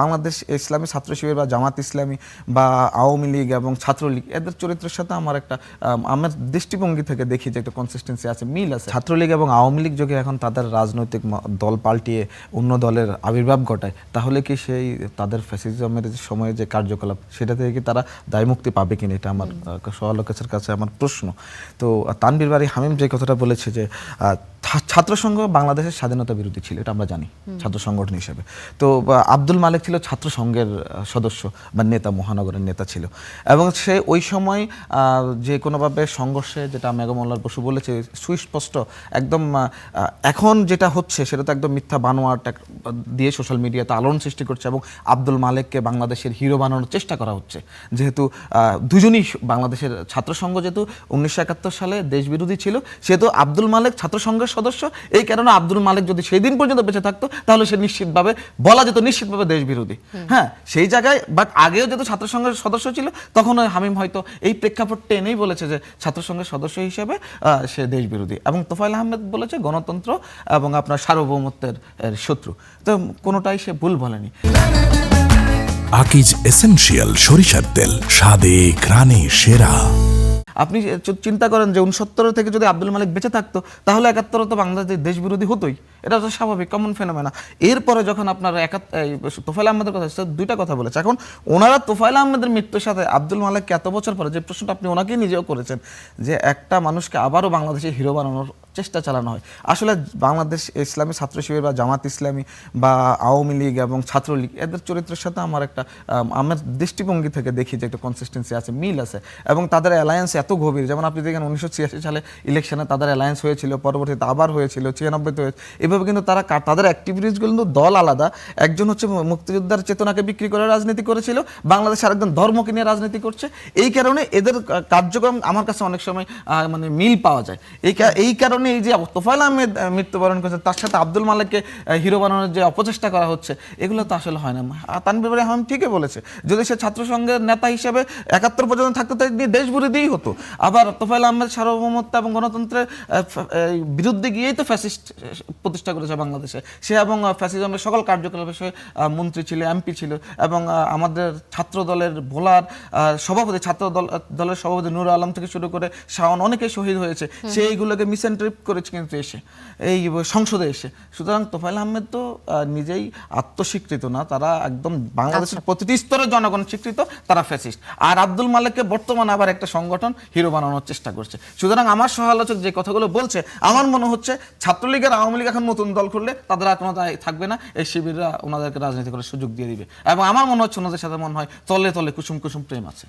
বাংলাদেশ ইসলামী ছাত্র শিবির বা জামাত ইসলামী বা আওয়ামী লীগ এবং ছাত্রলীগ এদের চরিত্রের সাথে আমার একটা আমার দৃষ্টিভঙ্গি থেকে দেখি যে একটা কনসিস্টেন্সি আছে, মিল আছে। ছাত্রলীগ এবং আওয়ামী লীগ যদি এখন তাদের রাজনৈতিক দল পাল্টিয়ে অন্য দলের আবির্ভাব ঘটায়, তাহলে কি সেই তাদের ফ্যাসিজমের সময়ে যে কার্যকলাপ সেটা থেকে কি তারা দায়মুক্তি পাবে কিনা, এটা আমার সহালোকের কাছে আমার প্রশ্ন। তো তানভীর বারী হামিম যে কথাটা বলেছে যে ছাত্রসংঘ বাংলাদেশের স্বাধীনতা বিরোধী ছিল, এটা আমরা জানি ছাত্র সংগঠন হিসেবে। তো আব্দুল মালেক ছিল ছাত্র সংঘের সদস্য বা নেতা, মহানগরের নেতা ছিল, এবং সে ওই সময় যে কোনোভাবে সংঘর্ষে, যেটা মেঘা মোল্লার বসু বলেছে সুস্পষ্ট একদম, এখন যেটা হচ্ছে সেটা তো একদম মিথ্যা বানোয়াট দিয়ে সোশ্যাল মিডিয়াতে আলোড়ন সৃষ্টি করছে, এবং আব্দুল মালেককে বাংলাদেশের হিরো বানানোর চেষ্টা করা হচ্ছে। যেহেতু দুজনই বাংলাদেশের ছাত্রসংঘ যেহেতু 1971 সালে দেশবিরোধী ছিল, সেহেতু আব্দুল মালেক ছাত্রসংঘের সদস্য। এই কারণে আব্দুল মালেক যদি সেই দিন পর্যন্ত বেঁচে থাকতো তাহলে সে নিশ্চিতভাবে বলা যেত নিশ্চিতভাবে দেশ বিরোধী। হ্যাঁ, সেই জায়গায় বাট আগেও যেহেতু ছাত্রসংঘের সদস্য ছিল, তখন হামিম হয়তো এই প্রেক্ষাপট টেনেই বলেছে যে ছাত্রসংঘের সদস্য হিসেবে সে দেশ বিরোধী, এবং তোফায়েল আহমেদ বলেছে গণতন্ত্র এবং আপনার সার্বভৌমত্বের শত্রু। তো কোনোটাই সে ভুল বলেনি। আকিজ এসেনশিয়াল সরিষার তেল, স্বাদে ঘ্রাণে সেরা। আপনি চিন্তা করেন যে 69 থেকে যদি আব্দুল মালেক বেঁচে থাকতো তাহলে 71 তো বাংলাদেশ দেশ বিরোধী হতোই, এটা তো স্বাভাবিক কমন ফেনোমেনা। এরপরে যখন আপনার তোফায়েল আহমেদের কথা, দুইটা কথা বলেছে। এখন ওনারা তোফায়েল আহমেদের মৃত্যুর সাথে আব্দুল মালেককে এত বছর পরে যে প্রশ্নটা আপনি ওনাকেই নিজেও করেছেন, যে একটা মানুষকে আবারও বাংলাদেশে হিরো বানানোর চেষ্টা চালানো হয়। আসলে বাংলাদেশ ইসলামী ছাত্র শিবির বা জামাত ইসলামী বা আওয়ামী লীগ এবং ছাত্রলীগ এদের চরিত্রের সাথে আমার একটা আমার দৃষ্টিভঙ্গি থেকে দেখি যে একটা কনসিস্টেন্সি আছে, মিল আছে, এবং তাদের অ্যালায়েন্স এত গভীর। যেমন আপনি দেখেন 1986 সালে ইলেকশনে তাদের অ্যালায়েন্স হয়েছিল, পরবর্তীতে আবার হয়েছিল, 96-তে হয়েছে। এভাবে কিন্তু তারা তাদের অ্যাক্টিভিটিসগুলো কিন্তু দল আলাদা। একজন হচ্ছে মুক্তিযোদ্ধার চেতনাকে বিক্রি করে রাজনীতি করেছিল, বাংলাদেশে আরেকজন ধর্মকে নিয়ে রাজনীতি করছে। এই কারণে এদের কার্যক্রম আমার কাছে অনেক সময় মানে মিল পাওয়া যায়। এই কারণে এই যে তোফায়েল আহমেদ মৃত্যুবরণ করেছে, তার সাথে আব্দুল মালেককে হিরো বানানোর যে অপচেষ্টা করা হচ্ছে, এগুলো তো আসলে হয় না। তানভীর বারী হামিম ঠিকই বলেছে, যদি সে ছাত্রসংঘের নেতা হিসেবে 71 পর্যন্ত থাকতো তাই দেশ বিরোধীই হতো। আবার তোফায়েল আহমেদ সার্বভৌমত্ব এবং গণতন্ত্রের বিরুদ্ধে গিয়েই তো ফ্যাসিস্ট প্রতিষ্ঠা করেছে বাংলাদেশে। সে এবং ফ্যাসিজমের সকল কার্যকলাপে সে মন্ত্রী ছিল, এমপি ছিল, এবং আমাদের ছাত্র দলের ভোলার সভাপতি, ছাত্র দলের সভাপতি নূর আলম থেকে শুরু করে শাওন, অনেকে শহীদ হয়েছে। সে এইগুলোকে মিসএন্ট্রিপ করেছে কিন্তু এসে এই সংসদে এসে। সুতরাং তোফায়েল আহমেদ তো নিজেই আত্মস্বীকৃত না, তারা একদম বাংলাদেশের প্রতিটি স্তরের জনগণ স্বীকৃত তারা ফ্যাসিস্ট। আর আব্দুল মালেককে বর্তমানে আবার একটা সংগঠন হিরো বানানোর চেষ্টা করছে। সুতরাং আমার সহালোচক যে কথাগুলো বলছে, আমার মনে হচ্ছে ছাত্রলীগের আওয়ামী লীগ এখন নতুন দল করলে তাদের আর কোনো দায় থাকবে না, এই শিবিররা ওনাদেরকে রাজনীতি করার সুযোগ দিয়ে দিবে। এবং আমার মনে হচ্ছে ওনাদের সাথে মনে হয় তলে তলে কুসুম কুসুম প্রেম আছে।